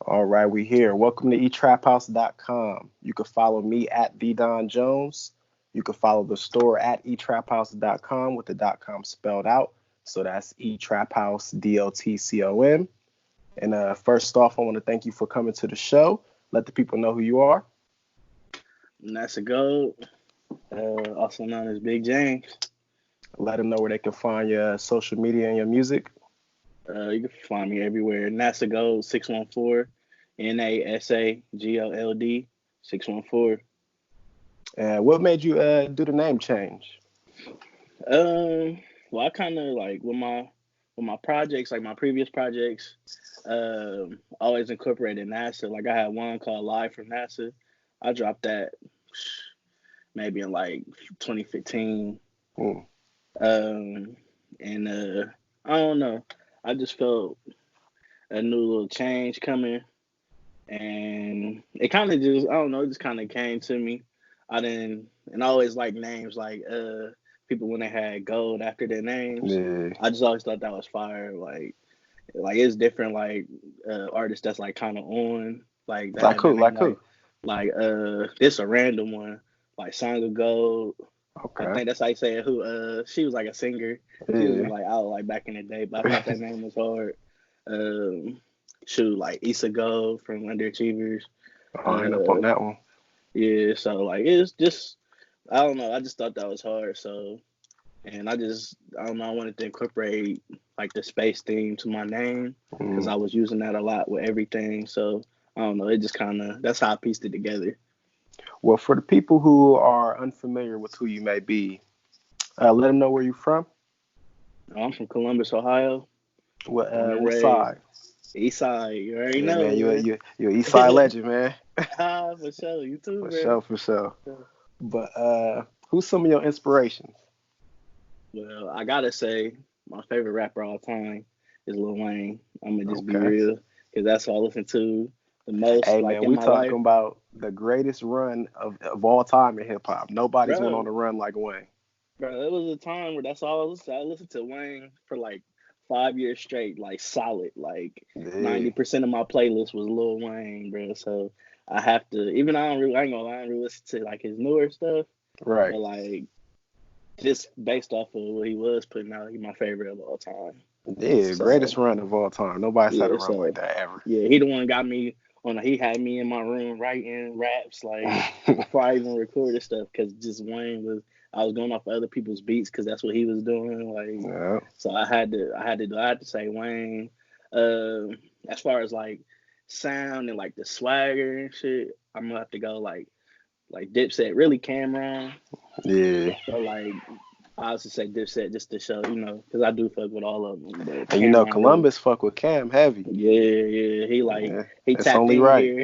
All right, we here. Welcome to Etraphousedotcom. You can follow me at the Don Jones. You can follow the store at etraphousedotcom with the .com spelled out. So that's etraphousedotcom. And first off, I want to thank you for coming to the show. Let the people know who you are. And that's a gold, also known as Big James. Let them know where they can find your social media and your music. You can find me everywhere. NASA Gold 614, NASAGOLD 614. And what made you do the name change? Well, I kind of like with my projects, like my previous projects, always incorporated NASA. Like I had one called Live from NASA. I dropped that maybe in like 2015. Hmm. And I don't know. I just felt a new little change coming, and it kind of just I don't know. It just kind of came to me. I didn't, and I always like names like people when they had gold after their names. Yeah. I just always thought that was fire. Like it's different. Like artists that's like kind of on like that Like have that who? name Like who? like this a random one like Song of Gold. I Okay. think that's how you say it. Who she was like a singer. She was Yeah. like out like back in the day, but I thought that name was hard. Um Shoot like Issa Gold from Underachievers. I'll end up on Uh that one. yeah, so like it's just I don't know, I just thought that was hard. So and I don't know, I wanted to incorporate like the space theme to my name because Mm. I was using that a lot with everything. So I don't know, it just kinda that's how I pieced it together. Well, for the people who are unfamiliar with who you may be, let them know where you're from. I'm from Columbus, Ohio, born and What raised. side? East side, you already Yeah, know, man, man. you're an East Side legend, man. For sure. You too, For bro. sure, for sure. So, But who's some of your inspirations? well, I gotta say, my favorite rapper all time is Lil Wayne. I'm gonna just be Okay. real, because that's what I listen to the most, Hey, like man, in we my life, talking about the greatest run of all time in hip hop. Nobody's went on bro. a run like Wayne. Bro, it was a time where that's all I listened to. I listened to Wayne for like 5 years straight, like solid. Like Yeah, 90% of my playlist was Lil Wayne, bro. So I have to, even I ain't gonna lie, I don't really listen to like his newer stuff, right. but like just based off of what he was putting out, he's my favorite of all time. Yeah, greatest So run of all time. Nobody's had a yeah, run like so that ever. yeah, he the one got me on. He had me in my room writing raps like before I even recorded stuff because just Wayne was. I was going off of other people's beats because that's what he was doing. Like, Yeah. so I had to say Wayne. Uh, as far as like sound and like the swagger and shit, I'm gonna have to go like Dipset, really Cameron. Yeah. But like I also say Dipset just to show, because I do fuck with all of them. But And Cameron really, Columbus fuck with Cam heavy. yeah, yeah. He like Yeah, he it's tapped only in right. here.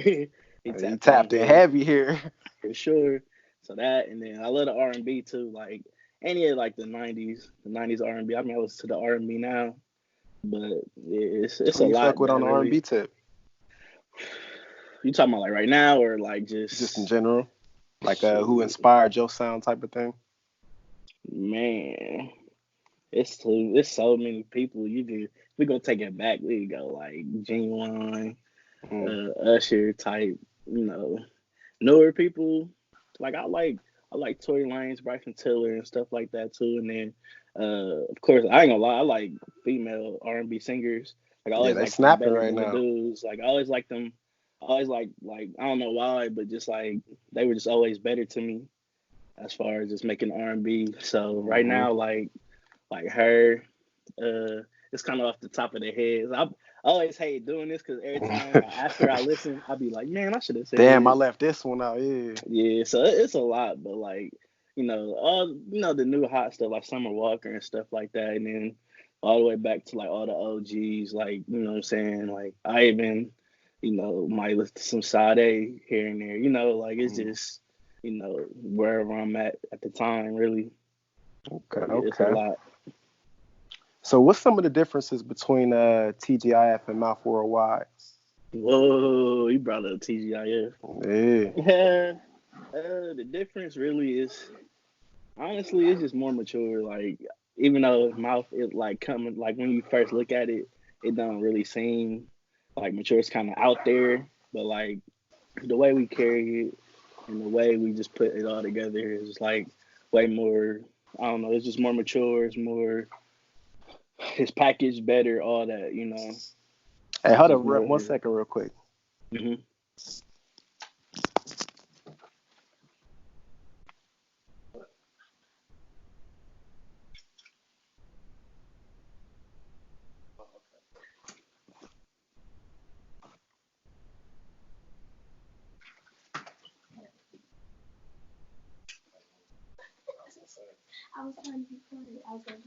He He tapped in tapped in here heavy here. for sure. So that, and then I love the R&B too. Like any of like the '90s R&B. I mean, I listen to the R&B now, but it's Who a you fuck lot, with on man. the R&B Really, tip? you talking about like right now or like Just in just general? Like who shoot, inspired your sound type of thing? man? It's so many people. We gonna take it back. We go like Genuine, Mm. Usher type, you know, newer people. Like I like Tory Lanez, Bryson Tiller, and stuff like that too. And then of course I ain't gonna lie, I like female R&B singers. Like I Yeah, always they like them snapping better right than the now. dudes. Like I always like them. I always like I don't know why, but just like they were just always better to me as far as just making R&B. So right Hmm. now like her. It's kind of off the top of their heads. I always hate doing this because every time after I listen, I'll be like, man, I should have Damn, I said, left this one out. Yeah. yeah. So it's a lot, but like, all the new hot stuff like Summer Walker and stuff like that, and then all the way back to like all the OGs, like what I'm saying, like I even might listen to some Sade here and there, like it's Mm. just wherever I'm at the time, really. Okay, But yeah, it's a okay. lot. So what's some of the differences between TGIF and Mouth Worldwide? Whoa, you brought up TGIF. Yeah. Yeah, the difference really is honestly it's just more mature. Like even though mouth is like coming like when you first look at it, it don't really seem. like mature is kind of out there, but like the way we carry it and the way we just put it all together is like way more. I don't know. It's just more mature. It's more. It's packaged better. All that, you know. Hey, hold Just on more. one second, real quick. Mm-hmm. I was trying to be funny. I was like,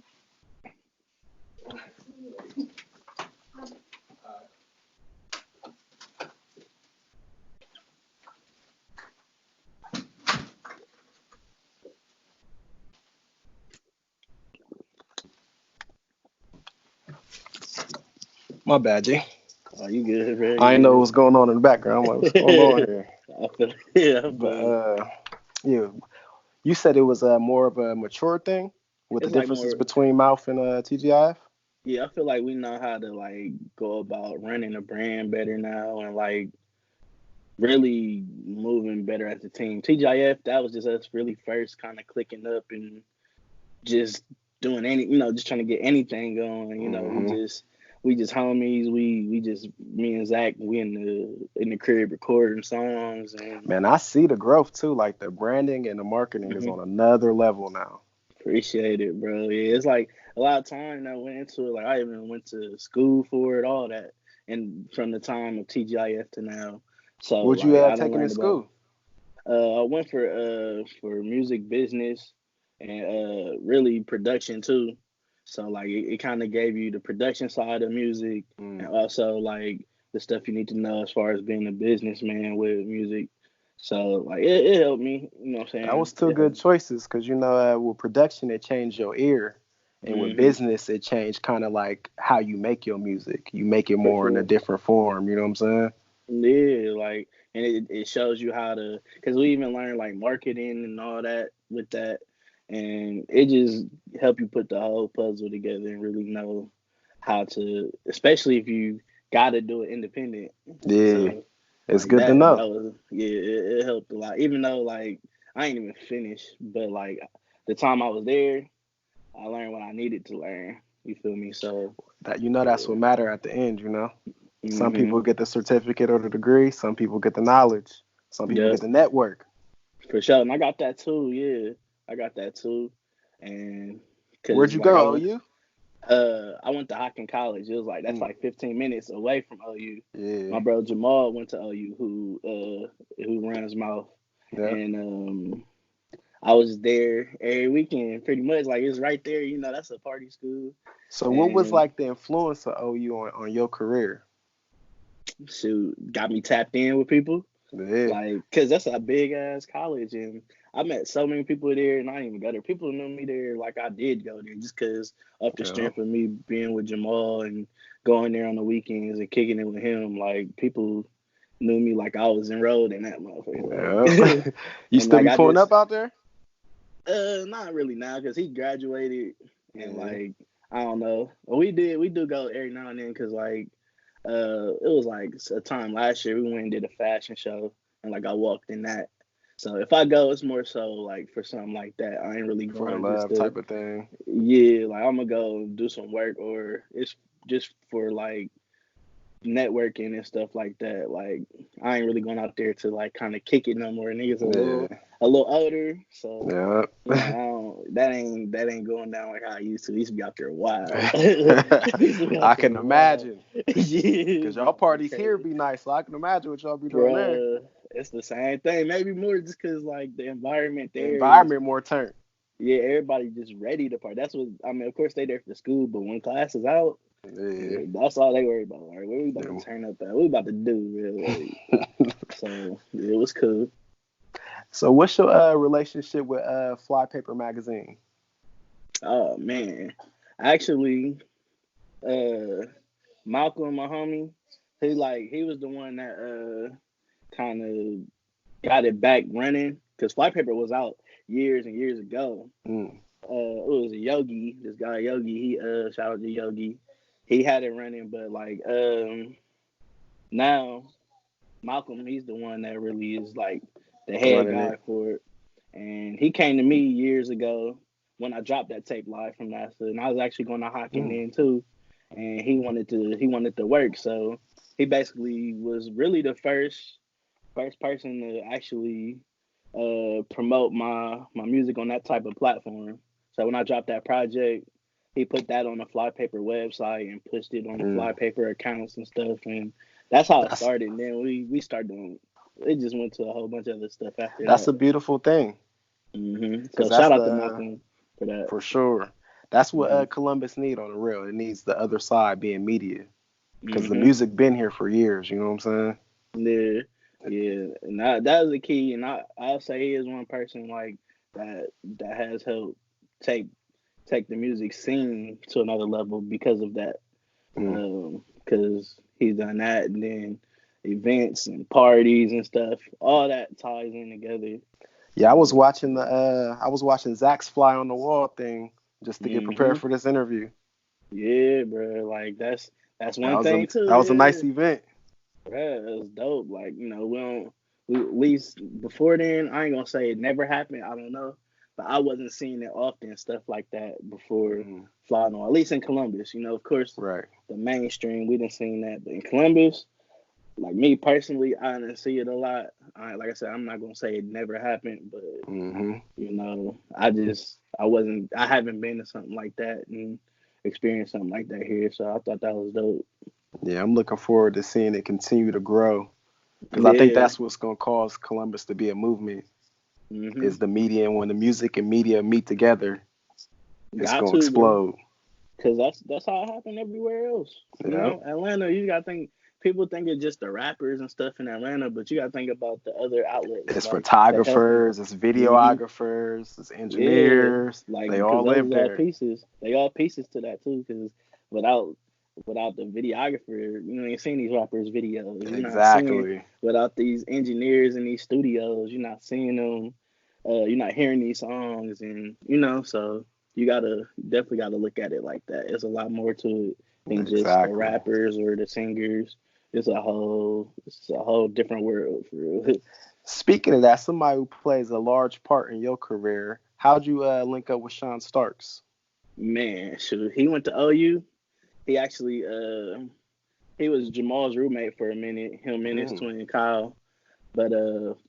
My bad, G. Oh, you good, bro? I didn't know what You was going on in the background. I'm like, what's going on good? here? I feel. Yeah, I But feel. yeah, you said it was more of a mature thing with the It's like differences more. between mouth and TGIF. Yeah, I feel like we know how to like go about running a brand better now, and like really moving better as a team. TGIF, that was just us really first kind of clicking up and just doing just trying to get anything going. Hmm. We just homies. We just me and Zach. We in the crib recording songs and Man, I see the growth too. Like the branding and the marketing is mhm, on another level now. appreciate it, bro. Yeah, it's like a lot of time that went into it. Like I even went to school for it, all that, and from the time of TGIF to now. So What you like I done taking in learned about. school? I went for music business and really production too. So like it kind of gave you the production side of music and Mm. also like the stuff you need to know as far as being a businessman with music. So like it helped me, you know what I'm That saying? was two It good helped. choices because with production it changed your ear, and with Hmm. business it changed kind of like how you make your music. You make it For more in a sure. different form. You know what I'm saying? Yeah, like, and it shows you how to, because we even learned like marketing and all that with that, and it just help you put the whole puzzle together and really know how to, especially if you got to do it independent. Yeah, So it's like good to that know. was yeah, it helped a lot. Even though like I ain't even finished, but like the time I was there, I learned what I needed to learn. You feel me? So That's yeah. what matter at the end. Some people Hmm. get the certificate or the degree. Some people get the knowledge. Some people get Yep. the network. For sure, and I got that too. Yeah, I got that too, and Where'd because you like go? OU? I went to Hockin College. It was like that's Mm. like 15 minutes away from OU. My Yeah, bro Jamal went to OU, who runs Mouth, yeah. and I was there every weekend, pretty much. Like it's right there. That's a party school, So what was and like the influence of OU on your career? shoot, got me tapped in with people. Yeah, Like, cause that's a big ass college, and I met so many people there, and I didn't even go there. People knew me there, like I did go there, just cause of the yeah, strength of me being with Jamal and going there on the weekends and kicking it with him. Like people knew me like I was enrolled in that motherfucker, yeah. like, You and still like be I pulling just up out there? not really now, cause he graduated, and Yeah. like I don't know, but we do go every now and then, cause like it was like a time last year we went and did a fashion show, and like I walked in that. So if I go, it's more so like for something like that. I ain't really For the going just love to, type of thing. yeah, like I'm gonna go do some work, or it's just for like networking and stuff like that. Like I ain't really going out there to like kind of kick it no more. Niggas Yeah, a little older, so yeah. I don't, that ain't going down like how I used to. I used to be out there wild. I used to be out I there can wild. imagine. Yeah, Cause used to be y'all out there parties here crazy. be nice, so I can imagine what y'all be doing there. Bruh, it's the same thing. Maybe more just because like the environment The there is, environment more turned. yeah, everybody just ready to party. That's what I mean. Of course, they there for school, but when class is out, Yeah. yeah, that's all they worry about. Like, what we about to Them. turn up at? What we about to do, really? Like, so yeah, it was cool. So what's your relationship with Flypaper magazine? Oh man, actually, uh, Malcolm, my homie, he was the one that kind of got it back running because Flypaper was out years and years ago. Mm. It was Yogi, this guy Yogi. He shout out to Yogi. He had it running, but like Now Malcolm, he's the one that really is like the head Running guy it. for it. And he came to me years ago when I dropped that tape live from NASA, and I was actually going to Hocking Mm. then too. And he wanted to work, so he basically was really the first person to actually promote my music on that type of platform. So when I dropped that project, he put that on the Flypaper website and pushed it on the Mm. Flypaper accounts and stuff, and that's how it That's started. And then we started doing. It just went to a whole bunch of other stuff after that's that. a beautiful thing, So because that's shout out to the Malcolm for that. for sure. That's what hmm Columbus need on the real. It needs the other side being media, because the hmm music been here for years. You know what I'm Yeah, yeah, and that was the key. And I'll say he is one person like that has helped take take the music scene to another level because of that. saying? Because he's done that, and then events and parties and stuff, all that ties in together. Yeah, So, I was watching Zach's fly on the wall thing just to get prepared hmm for this interview. yeah, bro, like that's That one was a thing too. that was a nice Yeah, event. bro, that's dope. Like we at least before then, I ain't gonna say it never happened. I don't know, but I wasn't seeing it often stuff like that before Mm, flying on. At least in Columbus, of course, right. the mainstream we didn't seen that, but in Columbus. Like me personally, I didn't see it a lot. Like I said, I'm not gonna say it never happened, but Hmm. I haven't been to something like that and experienced something like that here. So I thought that was dope. Yeah, I'm looking forward to seeing it continue to grow, because I think Yeah. that's what's gonna cause Columbus to be a movement. Mhm. Is the media, and when the music and media meet together, it's Got gonna to, bro. explode. Cause that's how it happened everywhere else. Yep. Atlanta, you gotta think people think it's just the rappers and stuff in Atlanta, but you gotta think about the other outlets It's like the health. photographers, it's hmm videographers, it's Yeah, engineers. like They because all those live is all there. pieces. They all pieces to that too. Because without without the videographer, you ain't seeing these rappers' videos. You're not seeing Exactly. without these engineers in these studios. You're not seeing them. You're not hearing these songs, and so you gotta definitely gotta look at it like that. There's a lot more to it than just the Exactly. rappers or the singers. It's a whole different world for real. Speaking of that, somebody who plays a large part in your career, how'd you link up with Sean Starks? Man, shoot, he went to OU. He actually he was Jamal's roommate for a minute, him and his Mm, twin Kyle. But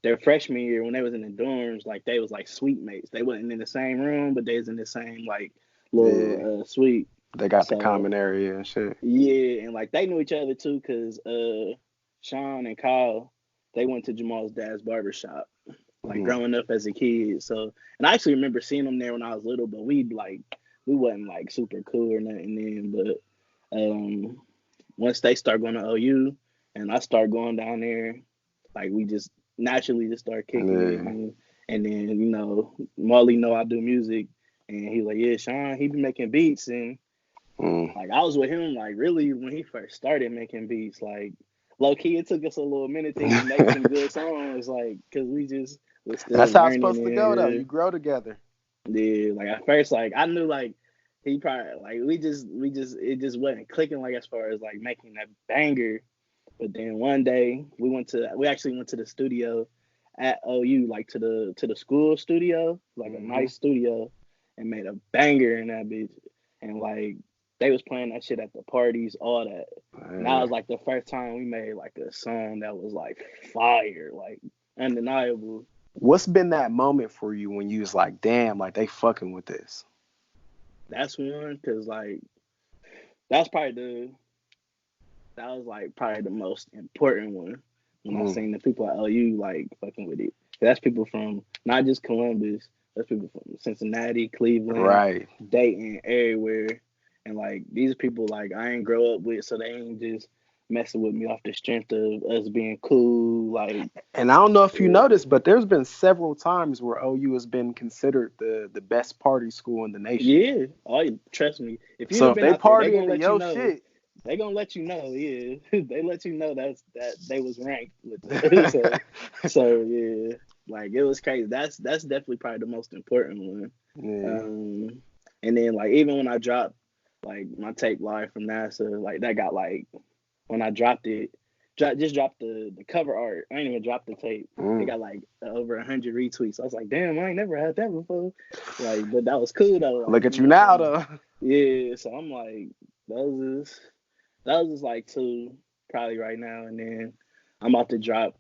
their freshman year when they was in the dorms, like they was like suite mates. They wasn't in the same room, but they was in the same like yeah, little suite. they got the So common area and shit. yeah, and like they knew each other too, cause Sean and Kyle, they went to Jamal's dad's barbershop, like Mm, growing up as a kid. So, and I actually remember seeing them there when I was little, but we wasn't like super cool or nothing then. But once they start going to OU and I start going down there, like we just naturally just start kicking it, yeah. and then Marley know I do music, and he's like, yeah, Sean, he be making beats, and Mm. like I was with him like really when he first started making beats, like low key it took us a little minute to even make some good songs, like because we just was still That's how it's learning supposed to go, though. and You grow together. yeah, like at first like I knew like he probably like we just it just wasn't clicking like as far as like making that banger. But then one day we actually went to the studio at OU, like to the school studio, like a Hmm. nice studio, and made a banger in that bitch. And like they was playing that shit at the parties, all that. And that was Yeah. like the first time we made like a song that was like fire, like undeniable. What's been that moment for you when you was like, damn, like they fucking with this? That's one, cause like that's probably the that was like probably the most important one when I Mm, seen the people at OU like fucking with it. That's people from not just Columbus, that's people from Cincinnati, Cleveland, right. Dayton, everywhere. And like these people like I ain't grow up with, so they ain't just messing with me off the strength of us being cool. Like, And I don't know if you yeah, noticed, but there's been several times where OU has been considered the best party school in the nation. yeah. Trust me, if you'd So have if been they out there, they partying gonna to let you your know. shit, They gonna let you know, yeah. They let you know that they was ranked with us. So yeah, like it was crazy. That's definitely probably the most important one. yeah. Um, and then like even when I dropped like my tape live from NASA, like that got like when I dropped it, just dropped the cover art. I ain't even dropped the tape. It got like over 100 retweets. I was like, damn, I ain't never had that before. Like, but that was cool though. Like, Look at you now though. Yeah, so I'm like, those is like two probably right now, and then I'm about to drop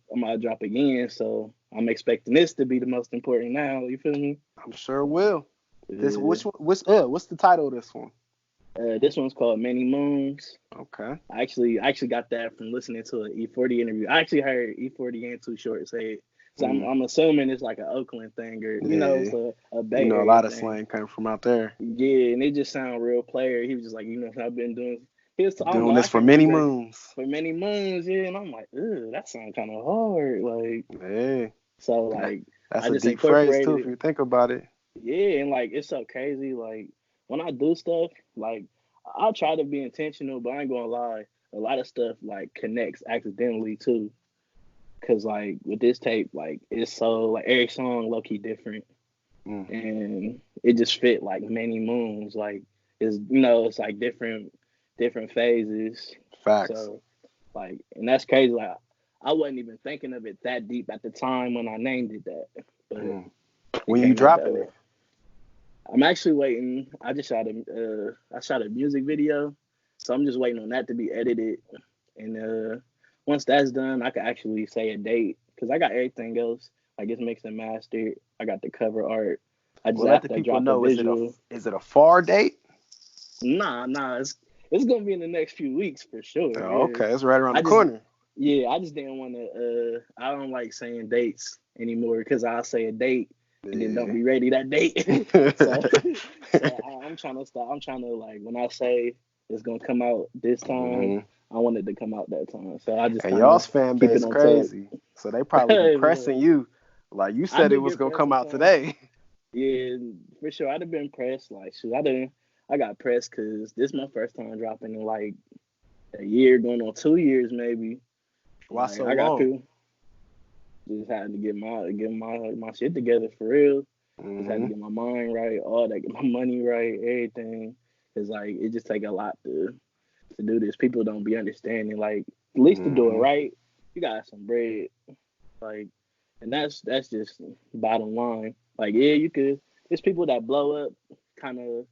again. So I'm expecting this to be the most important now. You feel me? I'm sure it will. Yeah. What's the title of this one? This one's called Many Moons. Okay. I actually got that from listening to an E40 interview. I actually heard E40 and Too Short say it. So I'm assuming it's like an Oakland thing, or so a Bay Area a lot of thing. slang came from out there. Yeah, and it just sounded real player. He was just like, I've been doing. He was doing this for many moons. For many moons, yeah. And I'm like, ugh, that sounds kind of hard. Like, yeah. So like, that's I a just deep phrase too, if you think about it. Yeah, and like, it's so crazy. Like, when I do stuff, like, I'll try to be intentional, but I ain't gonna lie, a lot of stuff like connects accidentally too. Cause like with this tape, like it's so like every song low key different, and it just fit like many moons. Like it's like different phases. Facts. So like, and that's crazy. Like I wasn't even thinking of it that deep at the time when I named it that. But when you dropping it? I'm actually waiting. I just shot a music video, so I'm just waiting on that to be edited. And once that's done, I can actually say a date because I got everything else. Like it's mixed and mastered. I got the cover art. I just have to drop a visual. Is it a far date? Nah. It's gonna be in the next few weeks for sure. Oh, okay, it's right around the corner. Yeah, I just didn't want to. I don't like saying dates anymore because I'll say a date. And then don't be ready that date. so I'm trying to stop. I'm trying to like when I say it's gonna come out this time, I want it to come out that time. So I just and y'all's fan base crazy. So they probably be pressing you. Like you said it was gonna come out today. Yeah, for sure. I'd have been pressed. Like shoot, I got pressed because this is my first time dropping in like a year, going on 2 years maybe. Why so long? Just had to get my shit together for real. Just had to get my mind right, all that, get my money right, everything. It's like it just take a lot to do this. People don't be understanding. Like at least to do it right, you got some bread. Like, and that's just bottom line. Like yeah, you could. There's people that blow up kind of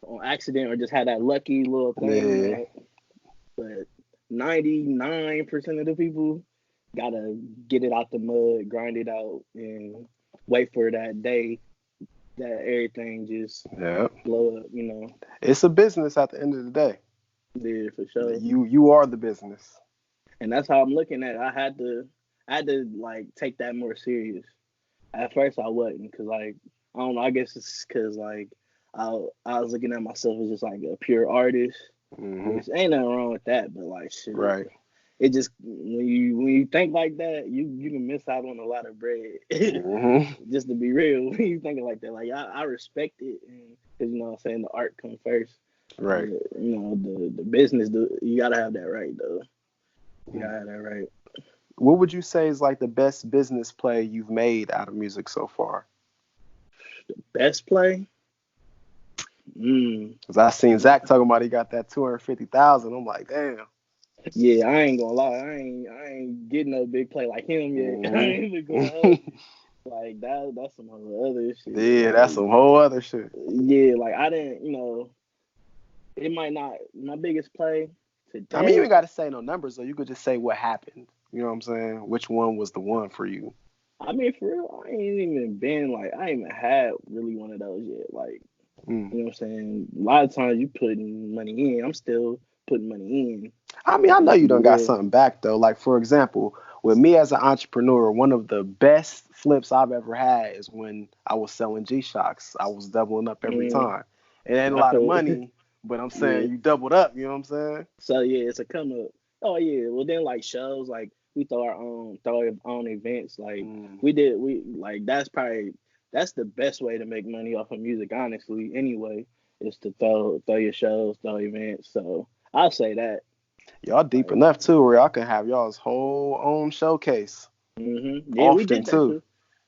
on accident or just had that lucky little thing. Yeah. But 99% of the people gotta get it out the mud, grind it out, and wait for that day that everything just blow up. It's a business at the end of the day. Yeah, for sure. You are the business, and that's how I'm looking at it. I had to like take that more serious. At first, I wasn't because like I don't know. I guess it's because like I was looking at myself as just like a pure artist, which ain't nothing wrong with that. But like shit, right. It just when you think like that, you can miss out on a lot of bread. Just to be real, when you thinking like that, like I respect it, because what I'm saying, the art comes first. Right. The business, you gotta have that right though. You gotta have that right. What would you say is like the best business play you've made out of music so far? The best play? Cause I seen Zach talking about he got that 250,000. I'm like, damn. Yeah, I ain't gonna lie. I ain't getting no big play like him yet. I ain't even going like that's some whole other shit. Yeah, that's some whole other shit. Yeah, like I didn't, it might not my biggest play today. I mean, you ain't gotta say no numbers though. You could just say what happened. You know what I'm saying? Which one was the one for you? I mean, for real, I ain't even been like I ain't even had really one of those yet. Like, you know what I'm saying? A lot of times you putting money in. I'm still putting money in. I mean, I know you done got something back though. Like for example, with me as an entrepreneur, one of the best flips I've ever had is when I was selling G-Shocks. I was doubling up every time. It ain't a lot of money, but I'm saying you doubled up. You know what I'm saying? So yeah, it's a come up. Oh yeah. Well then, like shows, like we throw our own events. Like we like that's the best way to make money off of music. Honestly, anyway, is to throw your shows, throw events. So I'll say that. Y'all deep enough too, where y'all can have y'all's whole own showcase. Yeah, often we did that too.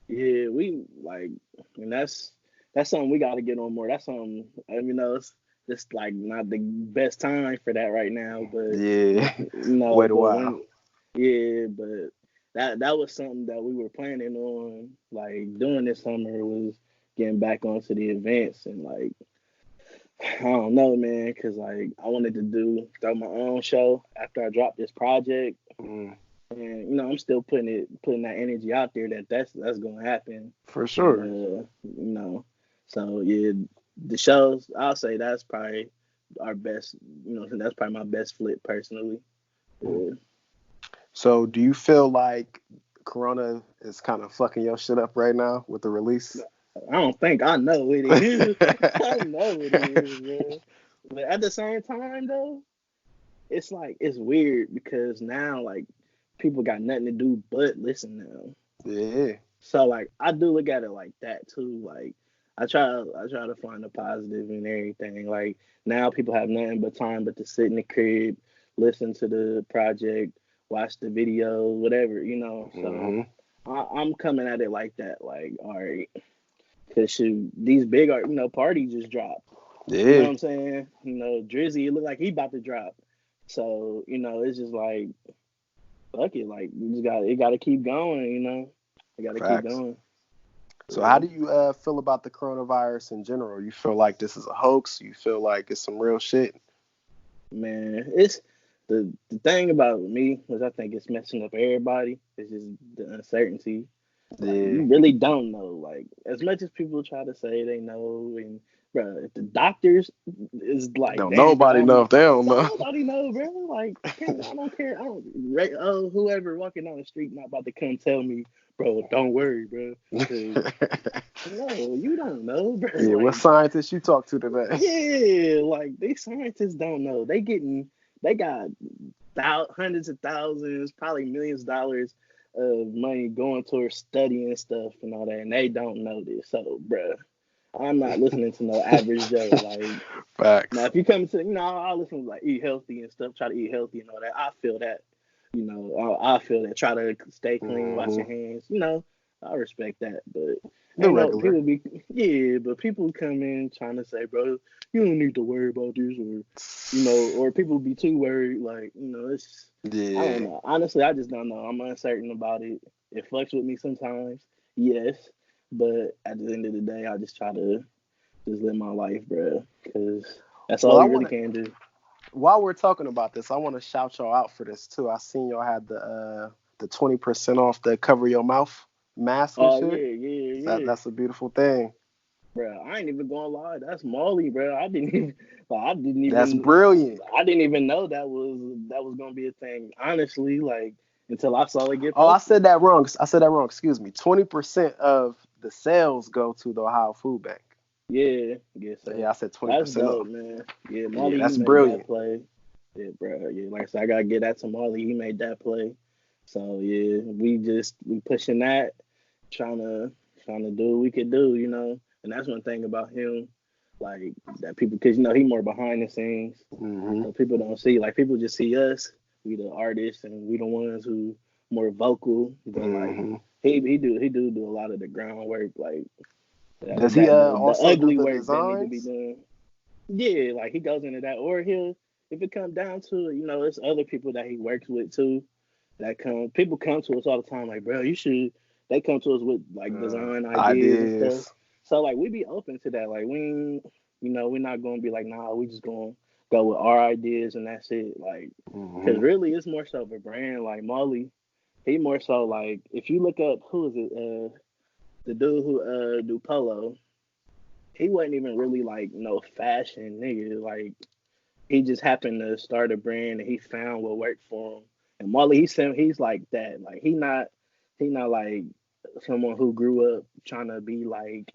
Yeah, we like, and that's something we got to get on more. That's something, it's it's like not the best time for that right now. But Yeah. no, Wait a but while. but that was something that we were planning on like doing this summer was getting back onto the events and like I don't know, man, because like I wanted to start my own show after I dropped this project, Mm, and I'm still putting that energy out there that's gonna happen, for and sure. so yeah, the shows I'll say that's probably our best, that's probably my best flip personally. Mm. Yeah. So do you feel like Corona is kind of fucking your shit up right now with the release? I don't think I know it is. I know it is, bro. But at the same time, though, it's like it's weird because now like people got nothing to do but listen now. Yeah. So like I do look at it like that too. Like I try to find the positive in everything. Like now people have nothing but time but to sit in the crib, listen to the project, watch the video, whatever. So Hmm. I'm coming at it like that. Like all right, cause shoot, these big parties just dropped. You know what Yeah. I'm saying? Drizzy, it look like he about to drop. So it's just like fuck it. Like it got to keep going. It got to keep Facts. going. So how Yeah. do you feel about the coronavirus in general? You feel like this is a hoax? You feel like it's some real shit? Man, it's the thing about me, which I think it's messing up everybody, is just the uncertainty. Like Yeah. you really don't know. Like as much as people try to say they know, and bro, if the doctors is like, Don't damn, nobody bro, know if they don't don't know. nobody know, bro. Like I don't care. I don't. Right, whoever walking down the street not about to come tell me, bro, don't worry, bro, because no, you don't know, bro. Yeah, what Like scientists you talk to today? yeah, like these scientists don't know. They got hundreds of thousands, probably millions of dollars of money going towards studying stuff and all that, and they don't know this. So, bruh, I'm not listening to no average Joe. Like, now Facts. if you come to, I'll listen to like eat healthy and stuff, try to eat healthy and all that. I feel that, I feel that. Try to stay clean, wash Hmm. your hands. I respect that, but The ain't no regular. people be yeah, but people come in trying to say, bro, you don't need to worry about this, or people be too worried. Like, I don't Yeah. know. Honestly, I just don't know. I'm uncertain about it. It fucks with me sometimes, yes, but at the end of the day, I just try to just live my life, bro, because that's Well, all I we want really to. can do. While we're talking about this, I want to shout y'all out for this too. I seen y'all had the 20% off the cover your mouth mask and Oh shit. yeah, yeah, yeah. That's a beautiful thing. Bro, I ain't even gonna lie. That's Molly, bro. That's brilliant. I didn't even know that was gonna be a thing. Honestly, like until I saw it get Oh, I posted. said that wrong. I said that wrong. Excuse me. 20% of the sales go to the Ohio Food Bank. Yeah, yeah. So Yeah, I said that's 20% dope, off. man. Yeah, Yeah, Molly, he that's made that brilliant. play. Yeah, bro. Yeah, like I said, I gotta get that to Molly. He made that play. So yeah, we pushing that, trying to trying to do what we could do. And that's one thing about him, like that people, because he more behind the scenes, Hmm. so people don't see. Like people just see us, we the artists, and we the ones who more vocal. But like Hmm. he do a lot of the groundwork, like Does he the also do ugly the work that need to be designs? done. Yeah, like he goes into that, or if it comes down to it, it's other people that he works with too. People come to us all the time, like, bro, you should. They come to us with like design ideas and stuff. Ideas. So like we be open to that. Like we're not gonna be like, nah, we just gonna go with our ideas and that's it. Like, cause Hmm. really it's more so of a brand. Like Molly, he more so like if you look up who is it, the dude who do polo, he wasn't even really like no fashion nigga. Like he just happened to start a brand and he found what worked for him. And Marley, he's like that. Like he not like someone who grew up trying to be like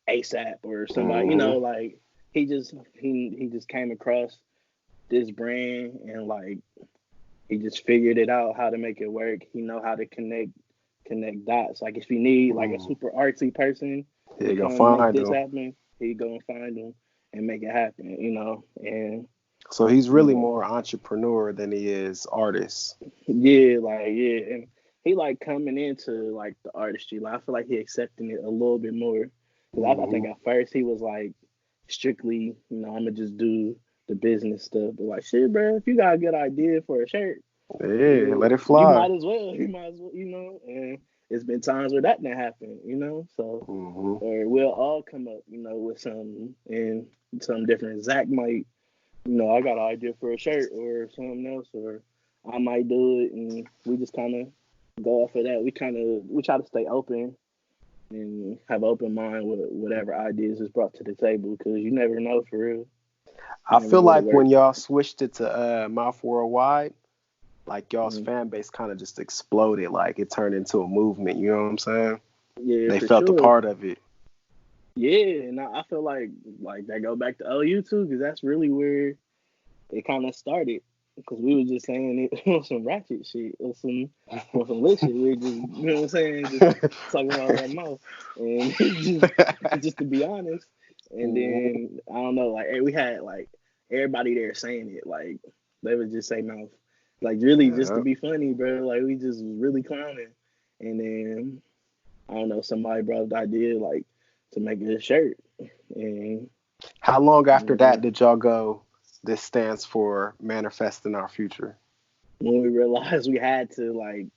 ASAP or somebody. Hmm. Like he just came across this brand and like he just figured it out how to make it work. He know how to connect dots. Like if you need like a Hmm. super artsy person Yeah, to go come make find this them. happen, he go and find them and make it happen. And So he's you really know, more entrepreneur than he is artist. yeah, like yeah, and he like coming into like the artistry. Like I feel like he accepting it a little bit more. Cause I Hmm. think at first he was like strictly, I'm gonna just do the business stuff. But like, shit, bro, if you got a good idea for a shirt, Yeah, let it you fly. might as well. You might as well, And it's been times where that didn't happen, So, Mm-hmm. or we'll all come up, with some different. Zach might, I got an idea for a shirt or something else, or I might do it, and we just kind of go off of that. We try to stay open and have an open mind with whatever ideas is brought to the table, because you never know for real. You I never feel know what'll like work. when y'all switched it to Mouth Worldwide, like y'all's Mhm. fan base kind of just exploded. Like it turned into a movement. You know what I'm saying? Yeah, They for felt a sure. part of it. Yeah, and I feel like that go back to OU too, because that's really where it kind of started. Because we were just saying it on some ratchet shit, or some lit shit. We were just, what I'm saying, just talking about our mouth, and just to be honest. And Mhm. then I don't know, like we had like everybody there saying it, like they would just say mouth, like really just to Yeah. be funny, bro. Like we just was really clowning, and then I don't know, somebody brought the idea like to make a shirt, and How long after that when did y'all go? This stands for manifesting our future. we realized we had to like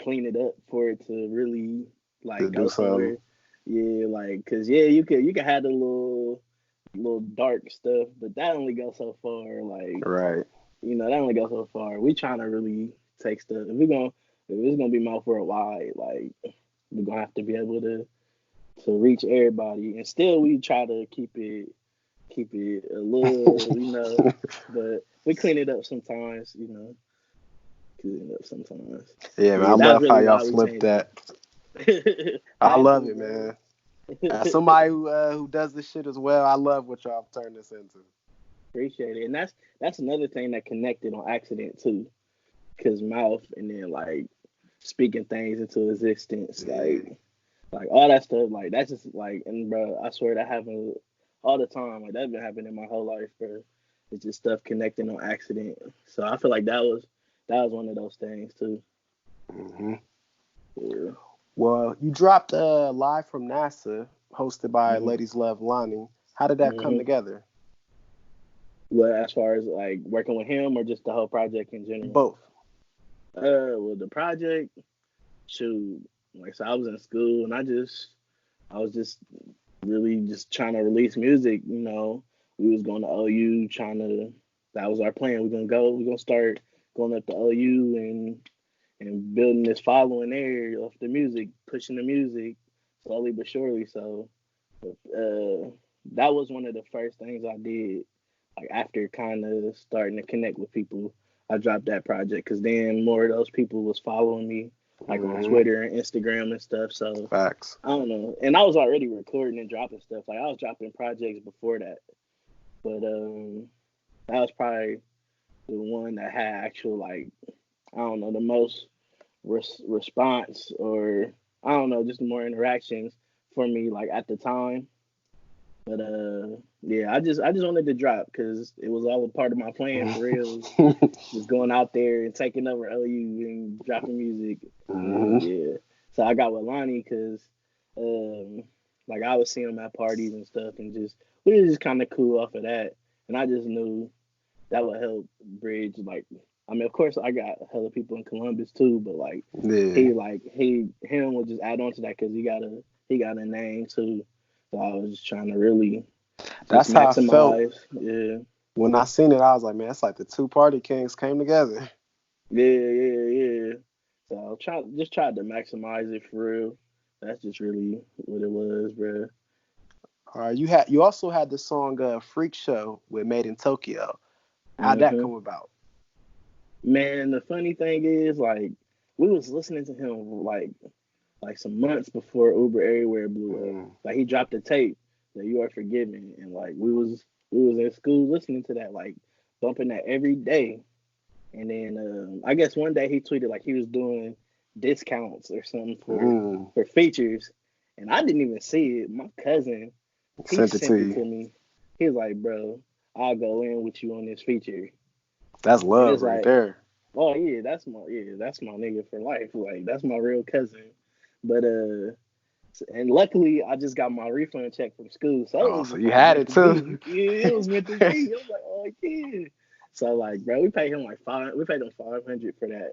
clean it up for it to really To like do go something. somewhere. Yeah, like cause yeah, you could have the little dark stuff, but that only goes so far. Like Right. that only goes so far. We trying to really take stuff. If it's gonna be mouth worldwide, like we're gonna have to be able to reach everybody, and still we try to keep it a little, but we clean it up sometimes, clean it up sometimes. Yeah, man. I Yeah, that's love how really y'all why we flipped changed that. it. I Had love to, it, bro. man. As somebody who does this shit as well, I love what y'all turned this into. Appreciate it, and that's another thing that connected on accident too, cause mouth, and then like speaking things into existence, Yeah. like all that stuff, like that's just like, and bro, I swear that happens all the time. Like that's been happening my whole life, bro. It's just stuff connecting on accident. So I feel like that was one of those things too. Hmm. Yeah. Well, you dropped Live from NASA, hosted by hmm Ladies Love Lonnie. How did that come hmm together? Well, as far as like working with him or just the whole project in general. Both. Well, the project, shoot, like so I was in school and I was just really just trying to release music. We was going to OU trying to. That was our plan. We're gonna start going up to OU and building this following there of the music, pushing the music slowly but surely. So uh, that was one of the first things I did. Like after kind of starting to connect with people, I dropped that project because then more of those people was following me, like on Hmm. Twitter and Instagram and stuff. So Facts. I don't know, and I was already recording and dropping stuff. Like I was dropping projects before that, but that was probably the one that had actual like I don't know the most response, or I don't know, just more interactions for me like at the time. But yeah, I just wanted to drop because it was all a part of my plan for real. Just going out there and taking over OU and dropping music, Hmm. and yeah. So I got with Lonnie because um like I was seeing him at parties and stuff, and just we were just kind of cool off of that, and I just knew that would help bridge. Like, I mean, of course, I got hella people in Columbus too, but like Yeah. him would just add on to that because he got a name too. So I was just trying to really just That's how I felt maximize. Yeah, when I seen it. I was like, man, it's like the two party kings came together. yeah. So I tried to maximize it for real. That's just really what it was, bro. You also had the song "Freak Show" with Made in Tokyo. How'd that hmm come about? Man, the funny thing is, like, we was listening to him like some months before Uber Everywhere blew up. Mm. Like he dropped a tape that You Are Forgiven, and like we was in school listening to that, like bumping that every day. And then I guess one day he tweeted like he was doing discounts or something for Mm. for features, and I didn't even see it. My cousin, he Sent it to sent it you. to me. He was like, "Bro, I'll go in with you on this feature," That's and love it's right like, there. "Oh yeah, that's my nigga for life. Like that's my real cousin." But And luckily, I just got my refund check from school, so it was so just you like had meant it to too. be. Yeah, it was meant to be. I was like, oh yeah. So like, bro, we paid him like We paid him $500 for that,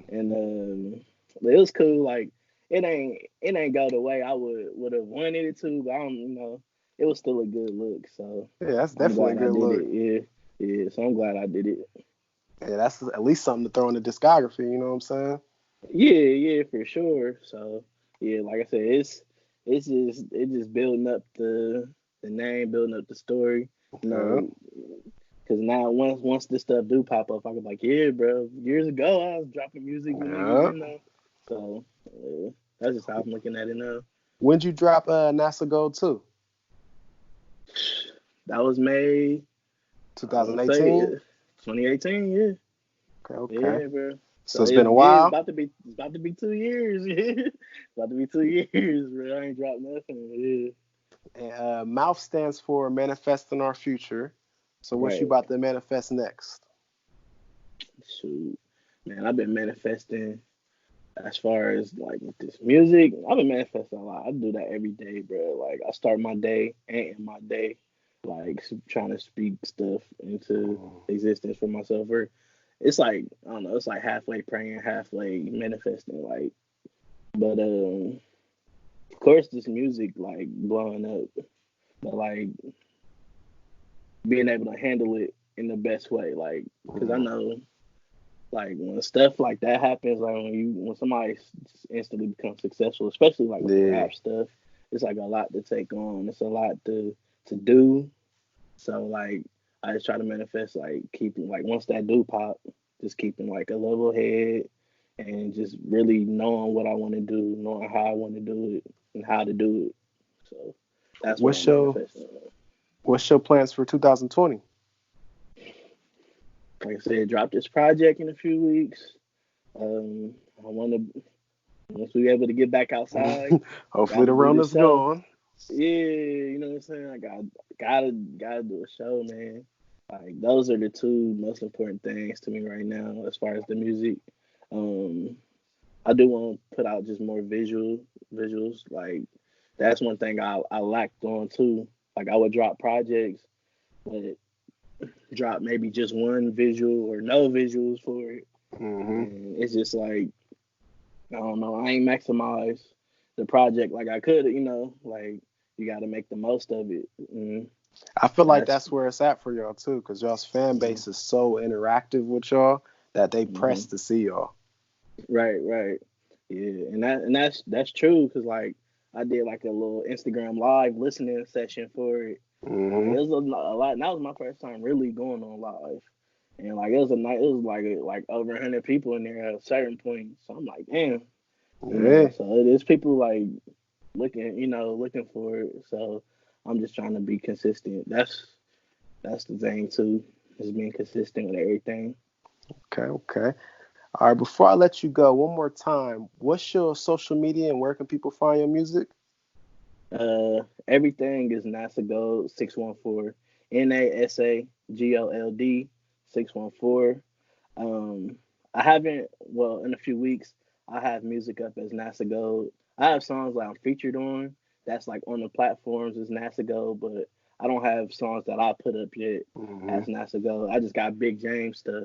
and but it was cool. Like, it ain't go the way I would have wanted it to, but I don't, it was still a good look. So Yeah, that's I'm definitely a glad I good did look. it. Yeah. So I'm glad I did it. Yeah, that's at least something to throw in the discography. You know what I'm saying? Yeah, for sure. So yeah, like I said, it's just building up the name, building up the story. You Yeah. know, because now once this stuff do pop up, I can be like, yeah, bro. Years ago, I was dropping music with niggas, Yeah. So that's just how I'm looking at it now. When'd you drop NASA Gold 2? That was May. I want to say 2018. 2018. Yeah. Okay. Yeah, bro. So So it's been a it's while. about to be 2 years. Yeah, about to be 2 years, bro. I ain't dropped nothing. Mouth stands for manifesting our future. So Yeah, what you right. about to manifest next? Shoot, man, I've been manifesting as far as like with this music. I've been manifesting a lot. I do that every day, bro. Like I start my day and end my day, like trying to speak stuff into existence for myself. Or it's like I don't know. It's like halfway praying, halfway manifesting. Like, but of course, this music like blowing up, but like being able to handle it in the best way, like because I know like when stuff like that happens, like when somebody instantly becomes successful, especially like with the Yeah. rap stuff, it's like a lot to take on. It's a lot to do. So like I just try to manifest like keeping like once that do pop, just keeping like a level head and just really knowing what I want to do, knowing how I want to do it and how to do it. So that's what What's I'm your manifesting. What's your plans for 2020? Like I said, drop this project in a few weeks. I want to once we able to get back outside, Hopefully got the to do this Rona's show. gone. Yeah, you know what I'm saying. I gotta do a show, man. Like those are the two most important things to me right now, as far as the music. Um, I do want to put out just more visuals. Like that's one thing I lacked on too. Like I would drop projects, but drop maybe just one visual or no visuals for it, and it's just like I don't know. I ain't maximized the project like I could. Like you got to make the most of it. I feel like That's that's where it's at for y'all too, because y'all's fan mm, base is so interactive with y'all that they press mm, to see y'all. right. Yeah, and that's true because like I did like a little Instagram live listening session for it. Like Hmm it was a lot. And that was my first time really going on live. And like it was a night. It was like over 100 people in there at a certain point. So I'm like, damn, Yeah. So it is people like looking for it. So I'm just trying to be consistent. That's the thing too, is being consistent with everything. Okay. All right. Before I let you go, one more time, what's your social media and where can people find your music? Everything is NASA Gold 614, NASAGOLD 614. I haven't. Well, in a few weeks, I have music up as NASA Gold. I have songs that I'm featured on. That's like on the platforms as NASA Gold, but I don't have songs that I put up yet Hmm as NASA Gold. I just got Big James stuff.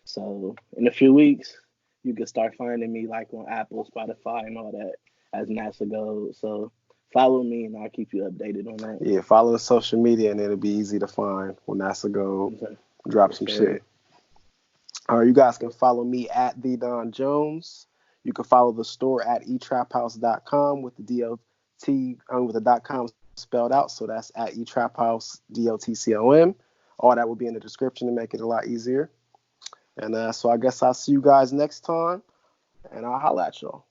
So in a few weeks, you can start finding me like on Apple, Spotify, and all that as NASA Gold. So follow me, and I'll keep you updated on that. Yeah, follow the social media and it'll be easy to find when NASA go Okay. drop Yes, some sir. shit. All right, you guys can follow me at the Don Jones. You can follow the store at etraphousedotcom with the with the .com spelled out. So that's at etraphousedotcom. All that will be in the description to make it a lot easier. And so I guess I'll see you guys next time, and I'll holla at y'all.